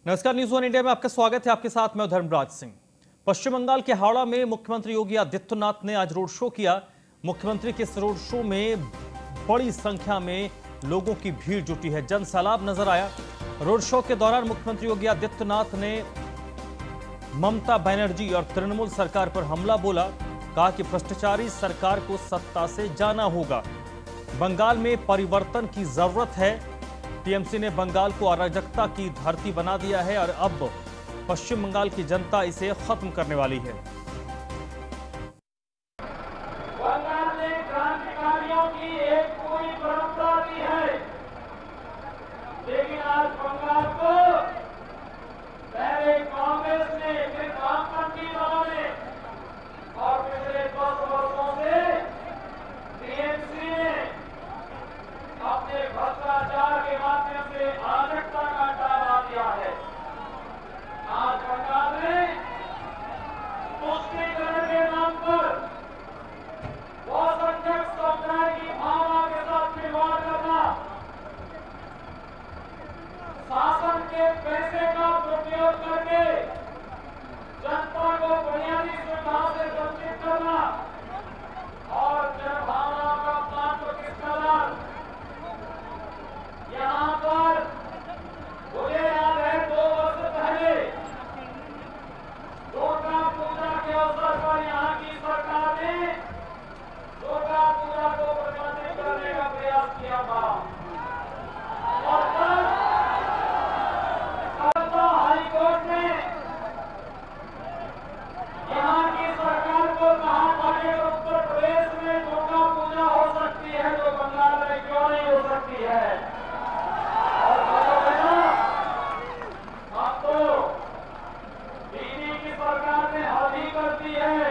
नमस्कार, news one India में आपका स्वागत है। आपके साथ मैं धर्मराज सिंह। पश्चिम बंगाल के हावड़ा में मुख्यमंत्री योगी आदित्यनाथ ने आज रोड शो किया। मुख्यमंत्री के इस रोड शो में बड़ी संख्या में लोगों की भीड़ जुटी है, जन सैलाब नजर आया। रोड शो के दौरान मुख्यमंत्री योगी आदित्यनाथ ने ममता बनर्जी और तृणमूल सरकार पर हमला बोला। कहा कि भ्रष्टाचारी सरकार को सत्ता से जाना होगा। बंगाल में परिवर्तन की जरूरत है। टीएमसी ने बंगाल को अराजकता की धरती बना दिया है और अब पश्चिम बंगाल की जनता इसे खत्म करने वाली है। बंगाल ने क्रांतिकारियों की एक पूरी परंपरा दी है, लेकिन आज बंगाल को पहले कांग्रेस ने, फिर वामपंथी दलों ने और पिछले 10 वर्षों से टीएमसी ने अपने भ्रष्टाचार के माध्यम से अराजकता का डाला दिया है। आज बंगाल में तुष्टीकरण के नाम पर बहुसंख्यक समुदाय की भावना के साथ खिलवाड़ करना, शासन के पैसे का दुरुपयोग करके जनता को बुनियादी सुविधाओं से वंचित करना और जनभावनाओं का अपमान को किस्सा यहाँ पर मुझे याद है 2 वर्ष पहले दुर्गा पूजा के अवसर पर यहाँ की सरकार ने दुर्गा पूजा को प्रतिबंधित करने का प्रयास किया था और तब हाईकोर्ट ने यहाँ की सरकार को कहा था कि उत्तर प्रदेश में दुर्गा पूजा हो सकती है तो बंगाल में क्यों नहीं हो सकती है। अब तो दिल्ली की सरकार ने हद ही कर दी है,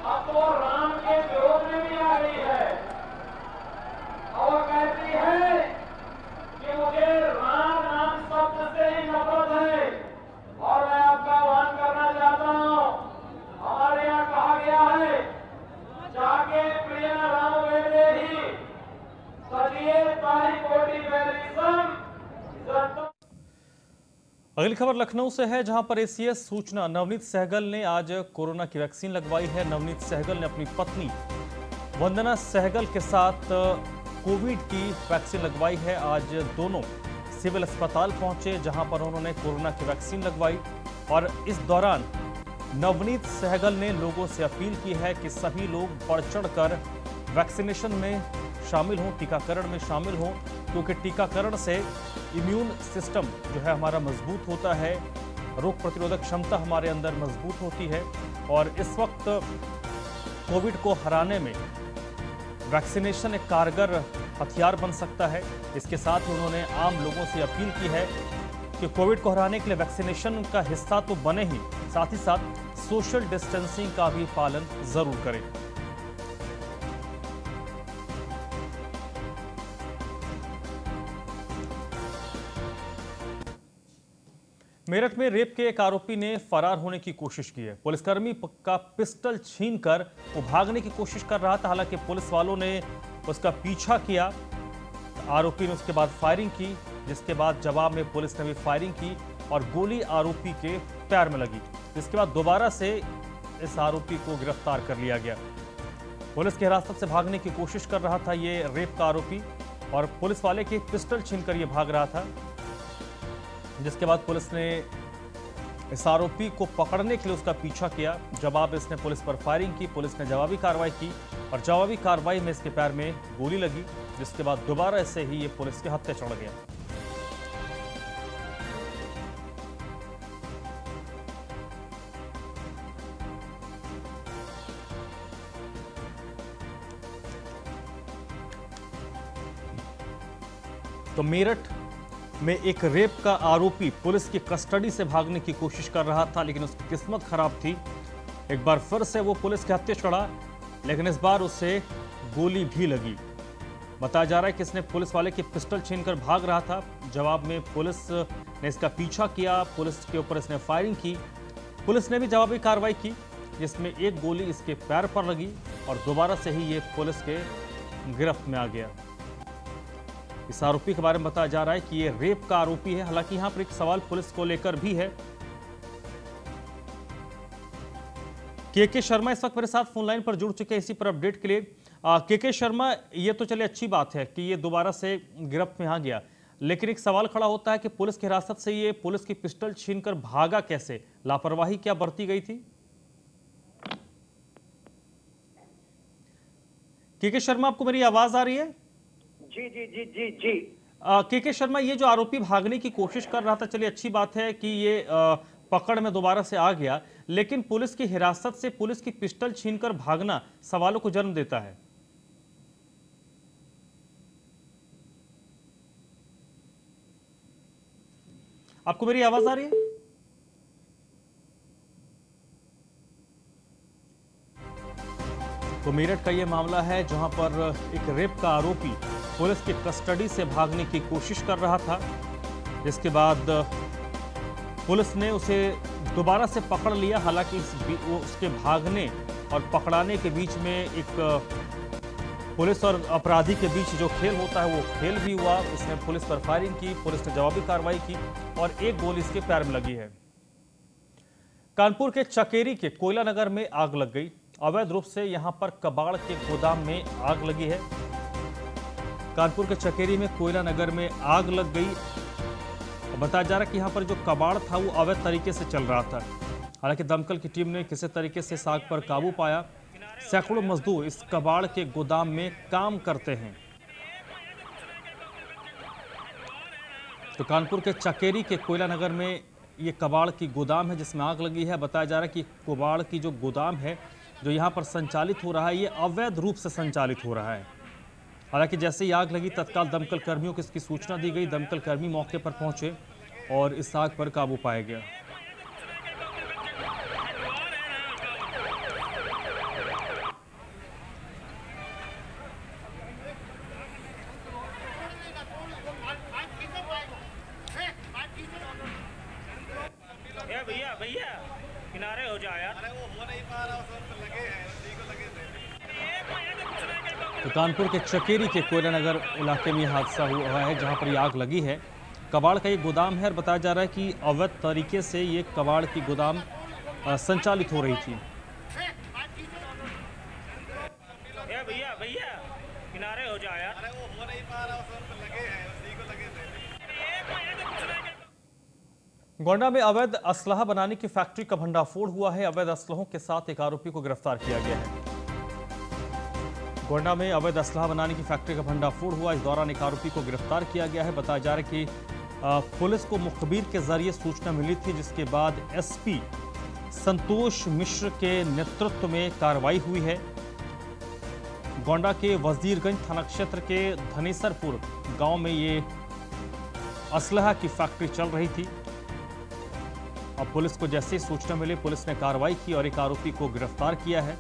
अब तो राम के विरोध में भी आ गई है और कहती है कि मुझे राम नाम शब्द से ही नफरत है। और मैं आपका आह्वान करना चाहता हूं, हमारे यहाँ कहा गया है जाके प्रिय राम वेदे ही सजिए ताही कोटि वैरिसम। अगली खबर लखनऊ से है, जहां पर एसीएस सूचना नवनीत सहगल ने आज कोरोना की वैक्सीन लगवाई है। नवनीत सहगल ने अपनी पत्नी वंदना सहगल के साथ कोविड की वैक्सीन लगवाई है। आज दोनों सिविल अस्पताल पहुंचे, जहां पर उन्होंने कोरोना की वैक्सीन लगवाई। और इस दौरान नवनीत सहगल ने लोगों से अपील की है कि सभी लोग बढ़ चढ़कर वैक्सीनेशन में शामिल हों, टीकाकरण में शामिल हों, क्योंकि टीकाकरण से इम्यून सिस्टम जो है हमारा मजबूत होता है, रोग प्रतिरोधक क्षमता हमारे अंदर मजबूत होती है और इस वक्त कोविड को हराने में वैक्सीनेशन एक कारगर हथियार बन सकता है। इसके साथ ही उन्होंने आम लोगों से अपील की है कि कोविड को हराने के लिए वैक्सीनेशन का हिस्सा तो बने ही, साथ ही साथ सोशल डिस्टेंसिंग का भी पालन जरूर करें। मेरठ में रेप के एक आरोपी ने फरार होने की कोशिश की है। पुलिसकर्मी का पिस्टल छीनकर वो भागने की कोशिश कर रहा था। हालांकि पुलिस वालों ने उसका पीछा किया। आरोपी ने उसके बाद फायरिंग की, जिसके बाद जवाब में पुलिस ने भी फायरिंग की और गोली आरोपी के पैर में लगी। जिसके बाद दोबारा से इस आरोपी को गिरफ्तार कर लिया गया। पुलिस की हिरासत से भागने की कोशिश कर रहा था ये रेप का आरोपी और पुलिस वाले के पिस्टल छीनकर ये भाग रहा था। जिसके बाद पुलिस ने इस आरोपी को पकड़ने के लिए उसका पीछा किया। जवाब इसने पुलिस पर फायरिंग की। पुलिस ने जवाबी कार्रवाई की और जवाबी कार्रवाई में इसके पैर में गोली लगी, जिसके बाद दोबारा से ही ये पुलिस के हत्थे चढ़ गया। तो मेरठ में एक रेप का आरोपी पुलिस की कस्टडी से भागने की कोशिश कर रहा था, लेकिन उसकी किस्मत खराब थी। एक बार फिर से वो पुलिस के हत्थे चढ़ा, लेकिन इस बार उसे गोली भी लगी। बताया जा रहा है कि इसने पुलिस वाले की पिस्टल छीनकर भाग रहा था। जवाब में पुलिस ने इसका पीछा किया, पुलिस के ऊपर इसने फायरिंग की। पुलिस ने भी जवाबी कार्रवाई की, जिसमें एक गोली इसके पैर पर लगी और दोबारा से ही ये पुलिस के गिरफ्त में आ गया। इस आरोपी के बारे में बताया जा रहा है कि ये रेप का आरोपी है। हालांकि यहां पर एक सवाल पुलिस को लेकर भी है। के शर्मा इस वक्त मेरे साथ फोन लाइन पर जुड़ चुके हैं इसी पर अपडेट के लिए। के शर्मा, ये तो चले अच्छी बात है कि ये दोबारा से गिरफ्त में आ गया, लेकिन एक सवाल खड़ा होता है कि पुलिस की हिरासत से ये पुलिस की पिस्टल छीनकर भागा कैसे? लापरवाही क्या बरती गई थी? के शर्मा, आपको मेरी आवाज आ रही है? जी जी जी जी जी। के शर्मा, ये जो आरोपी भागने की कोशिश कर रहा था, चलिए अच्छी बात है कि ये पकड़ में दोबारा से आ गया, लेकिन पुलिस की हिरासत से पुलिस की पिस्टल छीनकर भागना सवालों को जन्म देता है। आपको मेरी आवाज आ रही है? तो मेरठ का यह मामला है जहां पर एक रेप का आरोपी पुलिस की कस्टडी से भागने की कोशिश कर रहा था, जिसके बाद पुलिस ने उसे दोबारा से पकड़ लिया। हालांकि उसके भागने और पकड़ाने के बीच में एक पुलिस और अपराधी के बीच जो खेल होता है वो खेल भी हुआ। उसने पुलिस पर फायरिंग की, पुलिस ने जवाबी कार्रवाई की और एक गोली इसके पैर में लगी है। कानपुर के चकेरी के कोयला नगर में आग लग गई। अवैध रूप से यहां पर कबाड़ के गोदाम में आग लगी है। कानपुर के चकेरी में कोयला नगर में आग लग गई। बताया जा रहा है कि यहां पर जो कबाड़ था वो अवैध तरीके से चल रहा था। हालांकि दमकल की टीम ने किसी तरीके से इस आग पर काबू पाया। सैकड़ों मजदूर इस कबाड़ के गोदाम में काम करते हैं। तो कानपुर के चकेरी के कोयला नगर में ये कबाड़ की गोदाम है जिसमें आग लगी है। बताया जा रहा है कि कबाड़ की जो गोदाम है जो यहाँ पर संचालित हो रहा है ये अवैध रूप से संचालित हो रहा है। हालांकि जैसे ही आग लगी तत्काल दमकल कर्मियों को इसकी सूचना दी गई। दमकल कर्मी मौके पर पहुंचे और इस आग पर काबू पाया गया। भैया भैया किनारे हो जाओ यार। अरे वो हो नहीं पा रहा, उस लगे हैं, उसी को लगे थे। तो कानपुर के चकेरी के कोयला नगर इलाके में हादसा हुआ है जहां पर ये आग लगी है। कबाड़ का ये गोदाम है और बताया जा रहा है कि अवैध तरीके से ये कबाड़ की गोदाम संचालित हो रही थी। भैया भैया किनारे हो जाओ यार। अरे वो हो नहीं पा रहा, उस लगे हैं, उसी को लगे थे। गोंडा में अवैध असलहा बनाने की फैक्ट्री का भंडाफोड़ हुआ है। अवैध असलहों के साथ एक आरोपी को गिरफ्तार किया गया है। गोंडा में अवैध असलहा बनाने की फैक्ट्री का भंडाफोड़ हुआ। इस दौरान एक आरोपी को गिरफ्तार किया गया है। बताया जा रहा है कि पुलिस को मुखबिर के जरिए सूचना मिली थी, जिसके बाद एसपी संतोष मिश्र के नेतृत्व में कार्रवाई हुई है। गोंडा के वजीरगंज थाना क्षेत्र के धनेसरपुर गांव में ये असलहा की फैक्ट्री चल रही थी। अब पुलिस को जैसे ही सूचना मिली पुलिस ने कार्रवाई की और एक आरोपी को गिरफ्तार किया है।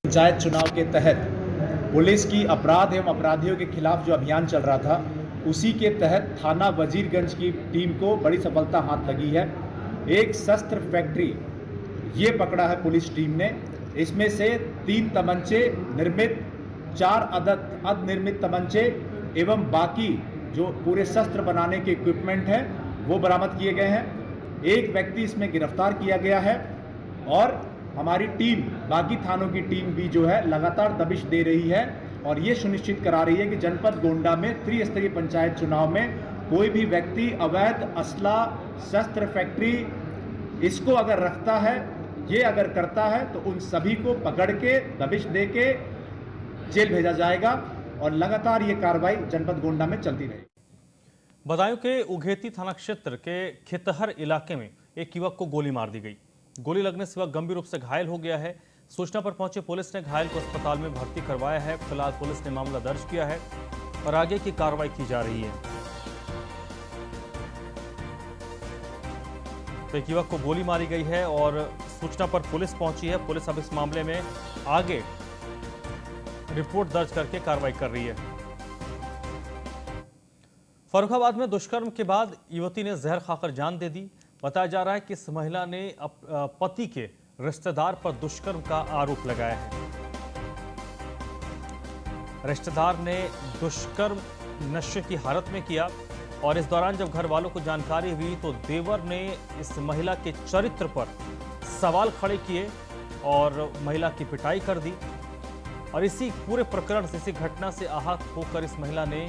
पंचायत चुनाव के तहत पुलिस की अपराध एवं अपराधियों के खिलाफ जो अभियान चल रहा था उसी के तहत थाना वजीरगंज की टीम को बड़ी सफलता हाथ लगी है। एक शस्त्र फैक्ट्री ये पकड़ा है पुलिस टीम ने। इसमें से 3 तमंचे निर्मित, 4 अर्धनिर्मित तमंचे एवं बाकी जो पूरे शस्त्र बनाने के इक्विपमेंट हैं वो बरामद किए गए हैं। एक व्यक्ति इसमें गिरफ्तार किया गया है और हमारी टीम, बाकी थानों की टीम भी जो है लगातार दबिश दे रही है और ये सुनिश्चित करा रही है कि जनपद गोंडा में त्रिस्तरीय पंचायत चुनाव में कोई भी व्यक्ति अवैध असला शस्त्र फैक्ट्री इसको अगर रखता है, ये अगर करता है तो उन सभी को पकड़ के दबिश दे के जेल भेजा जाएगा और लगातार ये कार्रवाई जनपद गोंडा में चलती रहेगी। बदायूं के उघेती थाना क्षेत्र के खेतहर इलाके में एक युवक को गोली मार दी गई। गोली लगने से वह गंभीर रूप से घायल हो गया है। सूचना पर पहुंची पुलिस ने घायल को अस्पताल में भर्ती करवाया है। फिलहाल पुलिस ने मामला दर्ज किया है और आगे की कार्रवाई की जा रही है। तो एक युवक को गोली मारी गई है और सूचना पर पुलिस पहुंची है। पुलिस अब इस मामले में आगे रिपोर्ट दर्ज करके कार्रवाई कर रही है। फर्रुखाबाद में दुष्कर्म के बाद युवती ने जहर खाकर जान दे दी। बताया जा रहा है कि इस महिला ने पति के रिश्तेदार पर दुष्कर्म का आरोप लगाया है। रिश्तेदार ने दुष्कर्म नशे की हालत में किया और इस दौरान जब घर वालों को जानकारी हुई तो देवर ने इस महिला के चरित्र पर सवाल खड़े किए और महिला की पिटाई कर दी। और इसी पूरे प्रकरण से, इसी घटना से आहत होकर इस महिला ने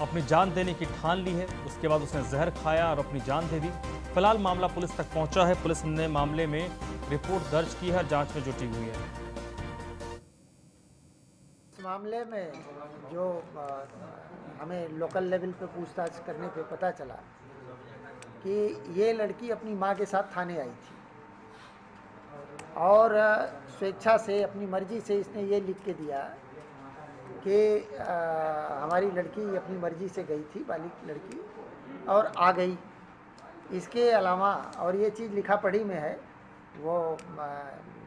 अपनी जान देने की ठान ली है। उसके बाद उसने जहर खाया और अपनी जान दे दी। फिलहाल मामला पुलिस तक पहुंचा है। पुलिस ने मामले में रिपोर्ट दर्ज की है, जांच में जुटी हुई है। इस मामले में जो हमें लोकल लेवल पे पूछताछ करने पे पता चला कि ये लड़की अपनी माँ के साथ थाने आई थी और स्वेच्छा से, अपनी मर्जी से इसने ये लिख के दिया कि हमारी लड़की अपनी मर्जी से गई थी, बालिग लड़की, और आ गई। इसके अलावा और ये चीज़ लिखा पढ़ी में है, वो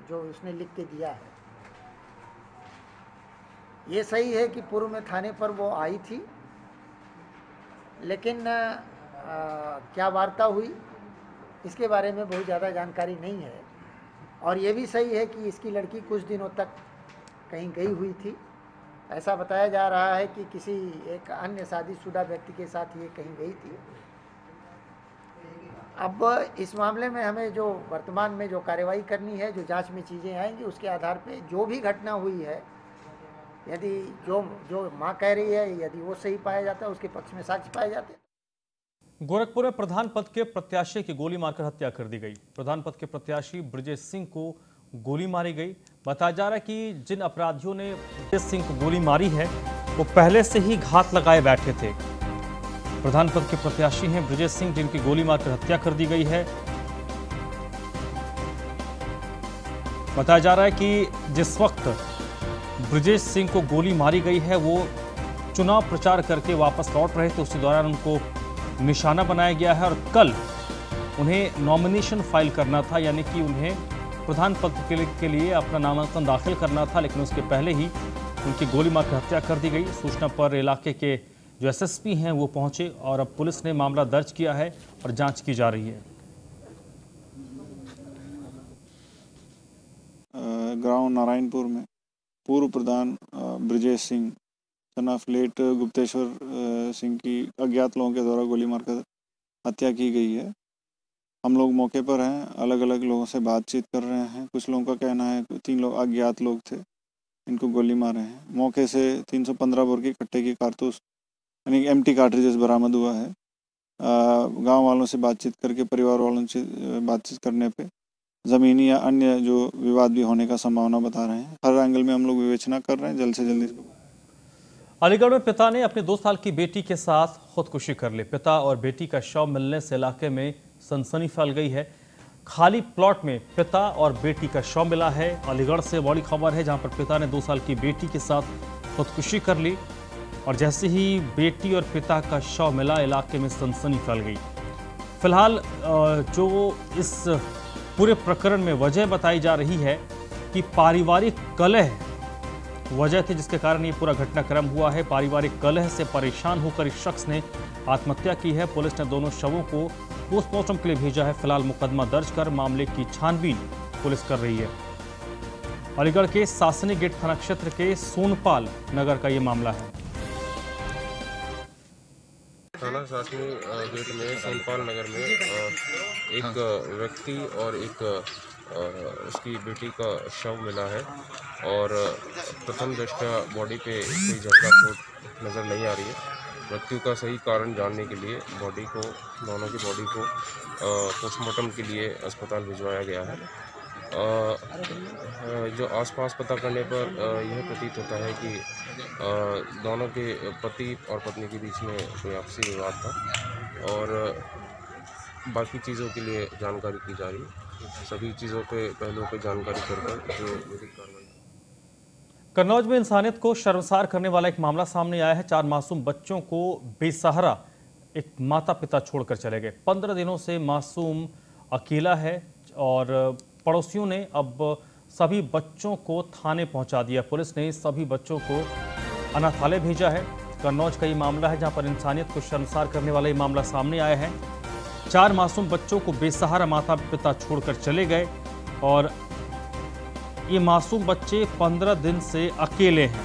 जो उसने लिख के दिया है। ये सही है कि पूर्व में थाने पर वो आई थी, लेकिन क्या वार्ता हुई इसके बारे में बहुत ज़्यादा जानकारी नहीं है। और ये भी सही है कि इसकी लड़की कुछ दिनों तक कहीं गई हुई थी। ऐसा बताया जा रहा है कि किसी एक अन्य शादीशुदा व्यक्ति के साथ ये कहीं गई थी। अब इस मामले में हमें जो वर्तमान में जो कार्रवाई करनी है, जो जांच में चीज़ें आएंगी, उसके आधार पे जो भी घटना हुई है, यदि जो माँ कह रही है, यदि वो सही पाया जाता है, उसके पक्ष में साक्ष्य पाए जाते हैं। गोरखपुर में प्रधान पद के प्रत्याशी की गोली मारकर हत्या कर दी गई। प्रधान पद के प्रत्याशी ब्रजेश सिंह को गोली मारी गई। बताया जा रहा है कि जिन अपराधियों ने ब्रजेश सिंह को गोली मारी है वो पहले से ही घात लगाए बैठे थे। प्रधान पद के प्रत्याशी हैं ब्रजेश सिंह, जिनकी गोली मारकर हत्या कर दी गई है। बताया जा रहा है कि जिस वक्त ब्रजेश सिंह को गोली मारी गई है वो चुनाव प्रचार करके वापस लौट रहे थे, उसी दौरान उनको निशाना बनाया गया है और कल उन्हें नॉमिनेशन फाइल करना था, यानी कि उन्हें प्रधान पद के लिए अपना नामांकन दाखिल करना था, लेकिन उसके पहले ही उनकी गोली मारकर हत्या कर दी गई। सूचना पर इलाके के जो एसएसपी हैं वो पहुंचे और अब पुलिस ने मामला दर्ज किया है और जांच की जा रही है। गांव नारायणपुर में पूर्व प्रधान Brajesh Singh son of late Gupteshwar Singh की अज्ञात लोगों के द्वारा गोली मारकर हत्या की गई है। हम लोग मौके पर हैं, अलग अलग लोगों से बातचीत कर रहे हैं। कुछ लोगों का कहना है 3 लोग अज्ञात लोग थे, इनको गोली मारे हैं। मौके से 315 बोर की कट्टे की कारतूस यानी एम्प्टी कार्ट्रिजेस बरामद हुआ है। गांव वालों से बातचीत करके, परिवार वालों से बातचीत करने पे ज़मीनी या अन्य जो विवाद भी होने का संभावना बता रहे हैं। हर एंगल में हम लोग विवेचना कर रहे हैं, जल्द से जल्द इसको। अलीगढ़ में पिता ने अपने 2 साल की बेटी के साथ खुदकुशी कर ली। पिता और बेटी का शव मिलने से इलाके में सनसनी फैल गई है। खाली प्लॉट में पिता और बेटी का शव मिला है। अलीगढ़ से बड़ी खबर है, जहां पर पिता ने 2 साल की बेटी के साथ खुदकुशी कर ली और जैसे ही बेटी और पिता का शव मिला, इलाके में सनसनी फैल गई। फिलहाल जो इस पूरे प्रकरण में वजह बताई जा रही है कि पारिवारिक कलह वजह थी जिसके कारण ये पूरा घटनाक्रम हुआ है। पारिवारिक कलह से परेशान होकर इस शख्स ने आत्महत्या की है। पुलिस ने दोनों शवों को पोस्टमार्टम के लिए भेजा है। फिलहाल मुकदमा दर्ज कर मामले की छानबीन पुलिस कर रही है। अलीगढ़ के सासनी गेट थाना क्षेत्र के सोनपाल नगर का ये मामला है। थाना सासनी गेट में सोनपाल नगर में एक व्यक्ति और एक उसकी बेटी का शव मिला है और प्रथम दृष्टया बॉडी पे कोई जगह चोट नज़र नहीं आ रही है। मृत्यु का सही कारण जानने के लिए दोनों की बॉडी को पोस्टमार्टम के लिए अस्पताल भिजवाया गया है। जो आसपास पता करने पर यह प्रतीत होता है कि दोनों के पति और पत्नी के बीच में कोई आपसी विवाद था और बाकी चीज़ों के लिए जानकारी की जा रही है। सभी चीज़ों पे पहलुओं पे जानकारी कर जो विधिक कार्रवाई। कन्नौज में इंसानियत को शर्मसार करने वाला एक मामला सामने आया है। 4 मासूम बच्चों को बेसहारा एक माता पिता छोड़कर चले गए। 15 दिनों से मासूम अकेला है और पड़ोसियों ने अब सभी बच्चों को थाने पहुंचा दिया। पुलिस ने सभी बच्चों को अनाथालय भेजा है। कन्नौज का ये मामला है जहां पर इंसानियत को शर्मसार करने वाला ये मामला सामने आया है। 4 मासूम बच्चों को बेसहारा माता पिता छोड़कर चले गए और ये मासूम बच्चे 15 दिन से अकेले हैं।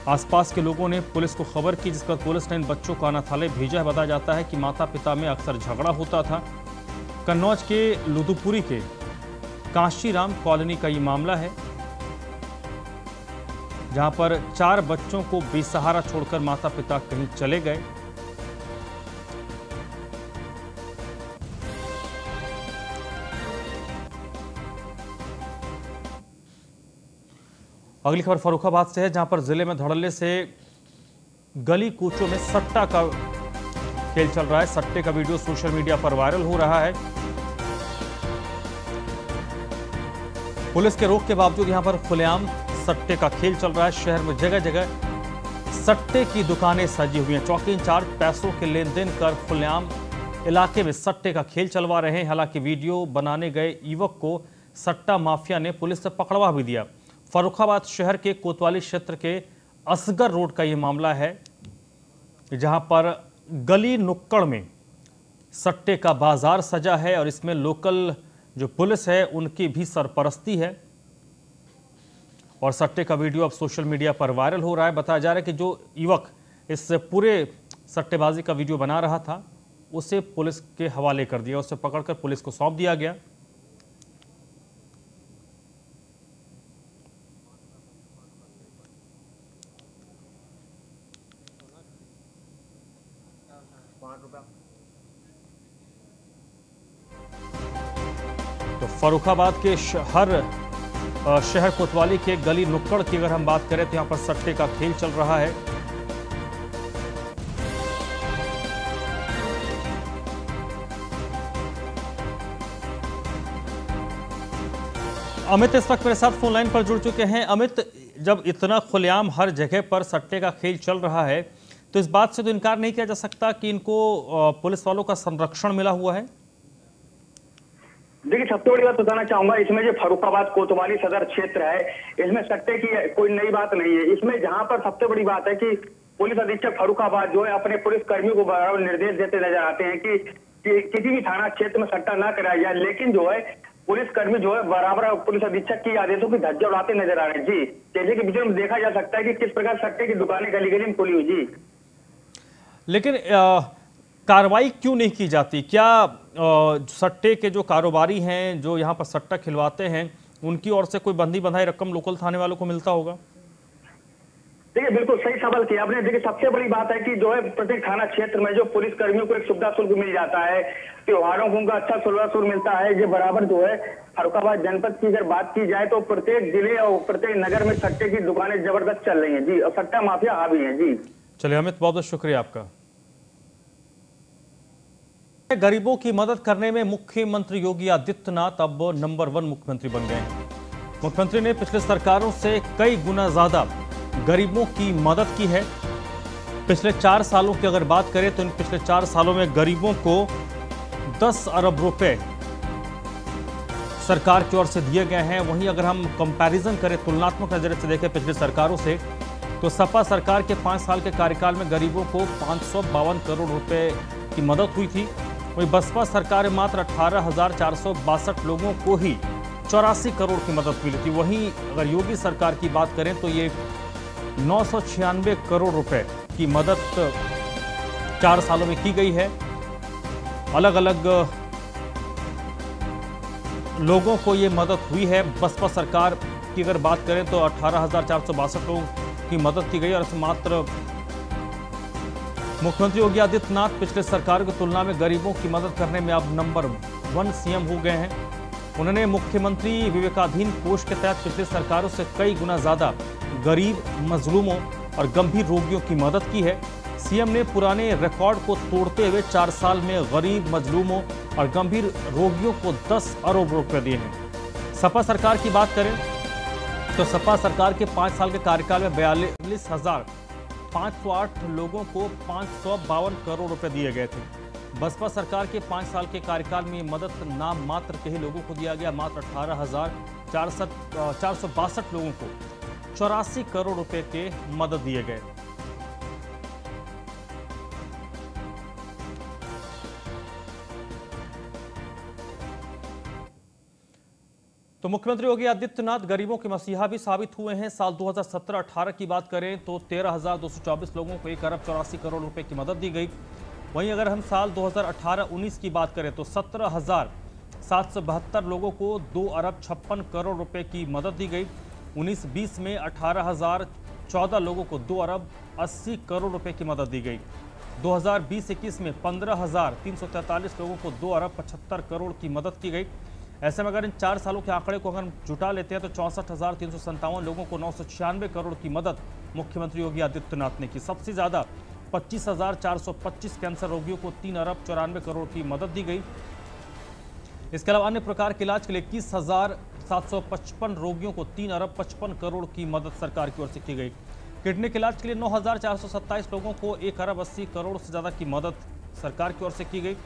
आसपास के लोगों ने पुलिस को खबर की, जिस पर पुलिस ने इन बच्चों को अनाथालय भेजा है। बताया जाता है कि माता पिता में अक्सर झगड़ा होता था। कन्नौज के लुधुपुरी के काशीराम कॉलोनी का ये मामला है, जहां पर 4 बच्चों को बेसहारा छोड़कर माता पिता कहीं चले गए। अगली खबर फर्रुखाबाद से है, जहां पर जिले में धड़ल्ले से गली कूचों में सट्टा का खेल चल रहा है। सट्टे का वीडियो सोशल मीडिया पर वायरल हो रहा है। पुलिस के रोक के बावजूद यहां पर खुलेआम सट्टे का खेल चल रहा है। शहर में जगह जगह सट्टे की दुकानें सजी हुई हैं। चौकी इंचार्ज पैसों के लेन देन कर खुलेआम इलाके में सट्टे का खेल चलवा रहे हैं। हालांकि वीडियो बनाने गए युवक को सट्टा माफिया ने पुलिस से पकड़वा भी दिया। फर्रुखाबाद शहर के कोतवाली क्षेत्र के असगर रोड का यह मामला है, जहां पर गली नुक्कड़ में सट्टे का बाजार सजा है और इसमें लोकल जो पुलिस है उनकी भी सरपरस्ती है। और सट्टे का वीडियो अब सोशल मीडिया पर वायरल हो रहा है। बताया जा रहा है कि जो युवक इस पूरे सट्टेबाजी का वीडियो बना रहा था उसे पुलिस के हवाले कर दिया, उसे पकड़कर पुलिस को सौंप दिया गया। तो फर्रुखाबाद के शहर कोतवाली के गली नुक्कड़ की अगर हम बात करें तो यहां पर सट्टे का खेल चल रहा है। अमित इस वक्त मेरे साथ फोन लाइन पर जुड़ चुके हैं। अमित, जब इतना खुलेआम हर जगह पर सट्टे का खेल चल रहा है तो इस बात से तो इनकार नहीं किया जा सकता कि इनको पुलिस वालों का संरक्षण मिला हुआ है। देखिए, सबसे बड़ी बात बताना चाहूंगा, इसमें जो फर्रुखाबाद कोतवाली सदर क्षेत्र है, इसमें सट्टे की कोई नई बात नहीं है। इसमें जहां पर सबसे बड़ी बात है कि पुलिस अधीक्षक फर्रुखाबाद जो है अपने पुलिस कर्मियों को बराबर निर्देश देते नजर आते हैं कि किसी भी थाना क्षेत्र में सट्टा ना कराया जाए, लेकिन जो है पुलिस कर्मी जो है बराबर पुलिस अधीक्षक के आदेशों की धज्जियां उड़ाते नजर आ रहे हैं। जी, जैसे कि वीडियो में देखा जा सकता है कि किस प्रकार सट्टे की दुकानें गली गली में खुली हुई। जी, लेकिन कार्रवाई क्यों नहीं की जाती? क्या सट्टे के जो कारोबारी हैं, जो यहाँ पर सट्टा खिलवाते हैं, उनकी ओर से कोई बंधी बंधाई रकम लोकल थाने वालों को मिलता होगा? देखिए, बिल्कुल सही सवाल किया आपने। देखिए, सबसे बड़ी बात है कि जो है प्रत्येक थाना क्षेत्र में जो पुलिस कर्मियों को एक सुविधा शुल्क मिल जाता है, त्योहारों को उनका अच्छा सुविधा शुल्क मिलता है। ये बराबर जो है फर्रुखाबाद जनपद की अगर बात की जाए तो प्रत्येक जिले और प्रत्येक नगर में सट्टे की दुकानें जबरदस्त चल रही हैं। जी, और सट्टा माफिया हावी है। जी, चलिए अमित, बहुत बहुत शुक्रिया आपका। गरीबों की मदद करने में मुख्यमंत्री योगी आदित्यनाथ अब नंबर 1 मुख्यमंत्री बन गए हैं। मुख्यमंत्री ने पिछले सरकारों से कई गुना ज्यादा गरीबों की मदद की है। पिछले 4 सालों की अगर बात करें तो इन पिछले 4 सालों में गरीबों को 10 अरब रुपए सरकार की ओर से दिए गए हैं। वहीं अगर हम कंपैरिजन करें, तुलनात्मक नजरिए से देखें पिछली सरकारों से, तो सपा सरकार के 5 साल के कार्यकाल में गरीबों को 552 करोड़ रुपए की मदद हुई थी। वहीं बसपा सरकार में मात्र 18,462 लोगों को ही 84 करोड़ की मदद मिली थी। वहीं अगर योगी सरकार की बात करें तो ये 996 करोड़ रुपए की मदद 4 सालों में की गई है। अलग अलग लोगों को ये मदद हुई है। बसपा सरकार की अगर बात करें तो 18,462 लोगों की मदद की गई और मात्र मुख्यमंत्री योगी आदित्यनाथ पिछले सरकार की तुलना में गरीबों की मदद करने में अब नंबर 1 सीएम हो गए हैं। उन्होंने मुख्यमंत्री विवेकाधीन कोष के तहत पिछली सरकारों से कई गुना ज्यादा गरीब, मजलूमों और गंभीर रोगियों की मदद की है। सीएम ने पुराने रिकॉर्ड को तोड़ते हुए 4 साल में गरीब, मजलूमों और गंभीर रोगियों को 10 अरब रुपए दिए हैं। सपा सरकार की बात करें तो सपा सरकार के 5 साल के कार्यकाल में 42,508 लोगों को 552 करोड़ रुपए दिए गए थे। बसपा सरकार के 5 साल के कार्यकाल में ये मदद नाम मात्र के ही लोगों को दिया गया। मात्र 18,462 लोगों को 84 करोड़ रुपए के मदद दिए गए। मुख्यमंत्री योगी आदित्यनाथ गरीबों के मसीहा भी साबित हुए हैं। साल 2017-18 की बात करें तो 13,224 लोगों को 1 अरब 84 करोड़ रुपए की मदद दी गई। वहीं अगर हम साल 2018-19 की बात करें तो 17,772 लोगों को 2 अरब 56 करोड़ रुपए की मदद दी गई। 19-20 में 18,014 लोगों को 2 अरब 80 करोड़ रुपए की मदद दी गई। 2020-21 में 15,343 लोगों को 2 अरब 75 करोड़ की मदद की गई। ऐसे में अगर इन 4 सालों के आंकड़े को अगर जुटा लेते हैं तो 64,357 लोगों को 996 करोड़ की मदद मुख्यमंत्री योगी आदित्यनाथ ने की। सबसे ज्यादा 25,425 कैंसर रोगियों को 3 अरब 94 करोड़ की मदद दी गई। इसके अलावा अन्य प्रकार के इलाज के लिए 21,755 रोगियों को 3 अरब 55 करोड़ की मदद सरकार की ओर से की गई। किडनी के इलाज के लिए 9,427 लोगों को 1 अरब 80 करोड़ से ज़्यादा की मदद सरकार की ओर से की गई।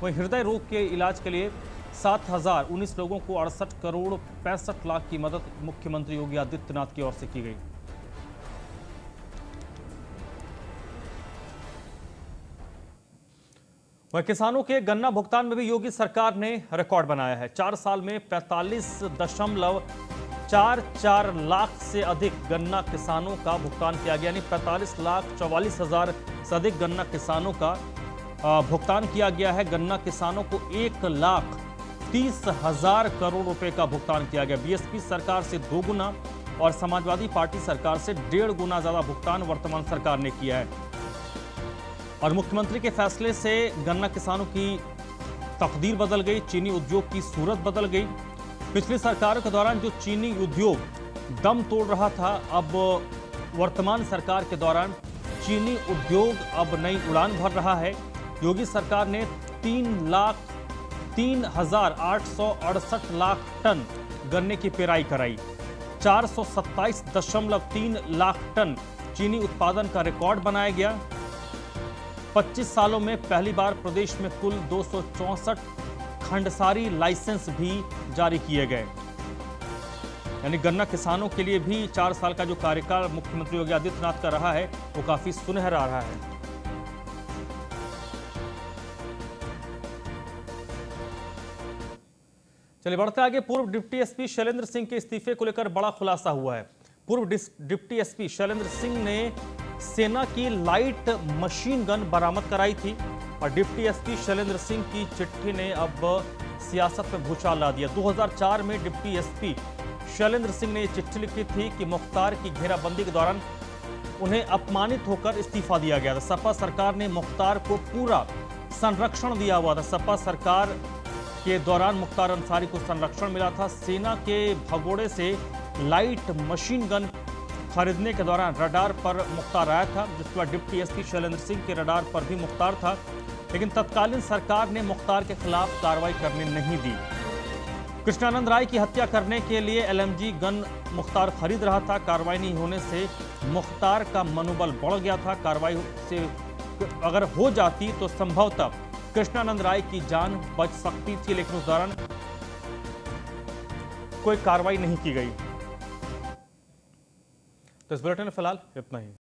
वहीं हृदय रोग के इलाज के लिए 7,019 लोगों को 68 करोड़ 65 लाख की मदद मुख्यमंत्री योगी आदित्यनाथ की ओर से की गई। वहीं किसानों के गन्ना भुगतान में भी योगी सरकार ने रिकॉर्ड बनाया है। 4 साल में 45.44 लाख से अधिक गन्ना किसानों का भुगतान किया गया, यानी 45,44,000 से अधिक गन्ना किसानों का भुगतान किया गया है। गन्ना किसानों को 1,30,000 करोड़ रुपए का भुगतान किया गया। बीएसपी सरकार से 2 गुना और समाजवादी पार्टी सरकार से 1.5 गुना ज्यादा भुगतान वर्तमान सरकार ने किया है। और मुख्यमंत्री के फैसले से गन्ना किसानों की तकदीर बदल गई, चीनी उद्योग की सूरत बदल गई। पिछली सरकारों के दौरान जो चीनी उद्योग दम तोड़ रहा था, अब वर्तमान सरकार के दौरान चीनी उद्योग अब नई उड़ान भर रहा है। योगी सरकार ने 3,0868 लाख टन गन्ने की पेराई कराई। 427.3 लाख टन चीनी उत्पादन का रिकॉर्ड बनाया गया। 25 सालों में पहली बार प्रदेश में कुल 264 खंडसारी लाइसेंस भी जारी किए गए। यानी गन्ना किसानों के लिए भी 4 साल का जो कार्यकाल मुख्यमंत्री योगी आदित्यनाथ का रहा है वो काफी सुनहरा रहा है। चलिए बढ़ते आगे। पूर्व डिप्टी एसपी शैलेंद्र सिंह के इस्तीफे को लेकर बड़ा खुलासा हुआ है। पूर्व डिप्टी एसपी शैलेंद्र सिंह ने सेना की लाइट मशीन गन बरामद कराई थी और डिप्टी एसपी शैलेंद्र सिंह की चिट्ठी ने अब सियासत में भूचाल ला दिया। 2004 में डिप्टी एसपी शैलेंद्र सिंह ने यह चिट्ठी लिखी थी कि मुख्तार की घेराबंदी के दौरान उन्हें अपमानित होकर इस्तीफा दिया गया था। सपा सरकार ने मुख्तार को पूरा संरक्षण दिया हुआ था। सपा सरकार के दौरान मुख्तार अंसारी को संरक्षण मिला था। सेना के भगोड़े से लाइट मशीन गन खरीदने के दौरान रडार पर मुख्तार आया था, जिसके बाद डिप्टी एसपी शैलेंद्र सिंह के रडार पर भी मुख्तार था, लेकिन तत्कालीन सरकार ने मुख्तार के खिलाफ कार्रवाई करने नहीं दी। कृष्णानंद राय की हत्या करने के लिए एलएमजी गन मुख्तार खरीद रहा था। कार्रवाई नहीं होने से मुख्तार का मनोबल बढ़ गया था। कार्रवाई से अगर हो जाती तो संभवतः कृष्णानंद राय की जान बच सकती थी, लेकिन उस दौरान कोई कार्रवाई नहीं की गई। तो इस बुलेटिन में फिलहाल इतना ही।